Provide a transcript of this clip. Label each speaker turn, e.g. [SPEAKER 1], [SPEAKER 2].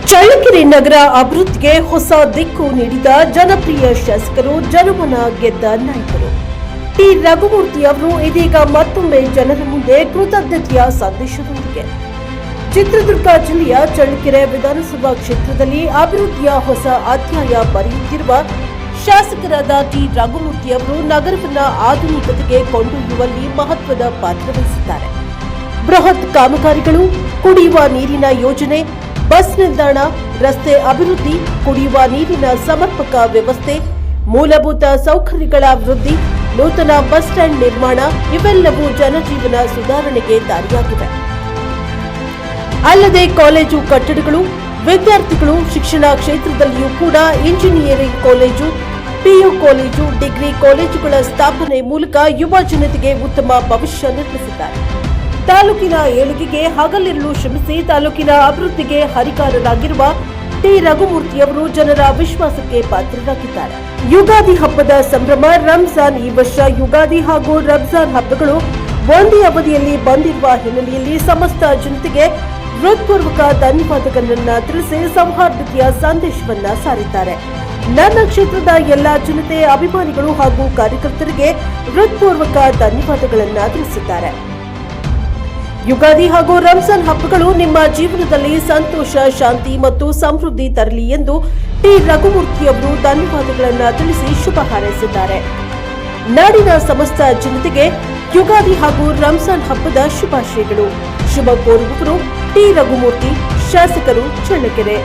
[SPEAKER 1] ಚಳ್ಳಕೆರೆ ನಗರ ಅಭಿವೃದ್ಧಿಗೆ ಹೊಸ ದಿಕ್ಕು ನೀಡಿದ ಜನಪ್ರಿಯ ಶಾಸಕರು, ಜನಮನ ಗೆದ್ದ ನಾಯಕರು ಟಿ ರಘುಮೂರ್ತಿ ಅವರು ಇದೀಗ ಮತ್ತೊಮ್ಮೆ ಜನರ ಮುಂದೆ ಕೃತಜ್ಞತೆಯ ಸಂದೇಶದೊಂದಿಗೆ ಚಿತ್ರದುರ್ಗ ಜಿಲ್ಲೆಯ ಚಳ್ಳಕೆರೆ ವಿಧಾನಸಭಾ ಕ್ಷೇತ್ರದಲ್ಲಿ ಅಭಿವೃದ್ಧಿಯ ಹೊಸ ಅಧ್ಯಾಯ ಬರೆಯುತ್ತಿರುವ ಶಾಸಕರಾದ ಟಿ ರಘುಮೂರ್ತಿ ಅವರು ನಗರವನ್ನು ಆಧುನಿಕತೆಗೆ ಕೊಂಡೊಯ್ಯುವಲ್ಲಿ ಮಹತ್ವದ ಪಾತ್ರ ವಹಿಸಿದ್ದಾರೆ. ಬೃಹತ್ ಕಾಮಗಾರಿಗಳು, ಕುಡಿಯುವ ನೀರಿನ ಯೋಜನೆ, ಬಸ್ ನಿಲ್ದಾಣ, ರಸ್ತೆ ಅಭಿವೃದ್ಧಿ, ಕುಡಿಯುವ ನೀರಿನ ಸಮರ್ಪಕ ವ್ಯವಸ್ಥೆ, ಮೂಲಭೂತ ಸೌಕರ್ಯಗಳ ಅಭಿವೃದ್ಧಿ, ನೂತನ ಬಸ್ ಸ್ಟ್ಯಾಂಡ್ ನಿರ್ಮಾಣ ಇವೆಲ್ಲವೂ ಜನಜೀವನ ಸುಧಾರಣೆಗೆ ದಾರಿಯಾಗಿವೆ. ಅಲ್ಲದೆ ಕಾಲೇಜು ಕಟ್ಟಡಗಳು, ವಿದ್ಯಾರ್ಥಿಗಳು ಶಿಕ್ಷಣ ಕ್ಷೇತ್ರದಲ್ಲಿಯೂ ಕೂಡ engineering college, PU college, degree ಕಾಲೇಜುಗಳ ಸ್ಥಾಪನೆ ಮೂಲಕ ಯುವ ಜನತೆಗೆ ಉತ್ತಮ ಭವಿಷ್ಯ ನಿರ್ಮಿಸಿದ್ದಾರೆ. ತಾಲೂಕಿನ ಏಳಿಗೆಗೆ ಹಗಲಿರುಳು ಶ್ರಮಿಸಿ ತಾಲೂಕಿನ ಅಭಿವೃದ್ಧಿಗೆ ಹರಿಕಾರರಾಗಿರುವ ಟಿ ರಘುಮೂರ್ತಿಯವರು ಜನರ ವಿಶ್ವಾಸಕ್ಕೆ ಪಾತ್ರರಾಗಿದ್ದಾರೆ. ಯುಗಾದಿ ಹಬ್ಬದ ಸಂಭ್ರಮ, ರಂಜಾನ್ ಈ ವರ್ಷ ಯುಗಾದಿ ಹಾಗೂ ರಂಜಾನ್ ಹಬ್ಬಗಳು ಒಂದೇ ಅವಧಿಯಲ್ಲಿ ಬಂದಿರುವ ಹಿನ್ನೆಲೆಯಲ್ಲಿ ಸಮಸ್ತ ಜನತೆಗೆ ಹೃತ್ಪೂರ್ವಕ ಧನ್ಯವಾದಗಳನ್ನ ತಿಳಿಸಿ ಸೌಹಾರ್ದತೆಯ ಸಂದೇಶವನ್ನ ಸಾರಿದ್ದಾರೆ. ನನ್ನ ಕ್ಷೇತ್ರದ ಎಲ್ಲಾ ಜನತೆ, ಅಭಿಮಾನಿಗಳು ಹಾಗೂ ಕಾರ್ಯಕರ್ತರಿಗೆ ಹೃತ್ಪೂರ್ವಕ ಧನ್ಯವಾದಗಳನ್ನ ತಿಳಿಸಿದ್ದಾರೆ. ಯುಗಾದಿ ಹಾಗೂ ರಂಜಾನ್ ಹಬ್ಬಗಳು ನಿಮ್ಮ ಜೀವನದಲ್ಲಿ ಸಂತೋಷ, ಶಾಂತಿ ಮತ್ತು ಸಮೃದ್ಧಿ ತರಲಿ ಎಂದು ಟಿ ರಘುಮೂರ್ತಿ ಅವರು ಧನ್ಯವಾದಗಳನ್ನು ತಿಳಿಸಿ ಶುಭ ಹಾರೈಸಿದ್ದಾರೆ. ನಾಡಿನ ಸಮಸ್ತ ಜನತೆಗೆ ಯುಗಾದಿ ಹಾಗೂ ರಂಜಾನ್ ಹಬ್ಬದ ಶುಭಾಶಯಗಳು. ಶುಭ ಕೋರುವವರು ಟಿ ರಘುಮೂರ್ತಿ, ಶಾಸಕರು, ಚಳ್ಳಕೆರೆ.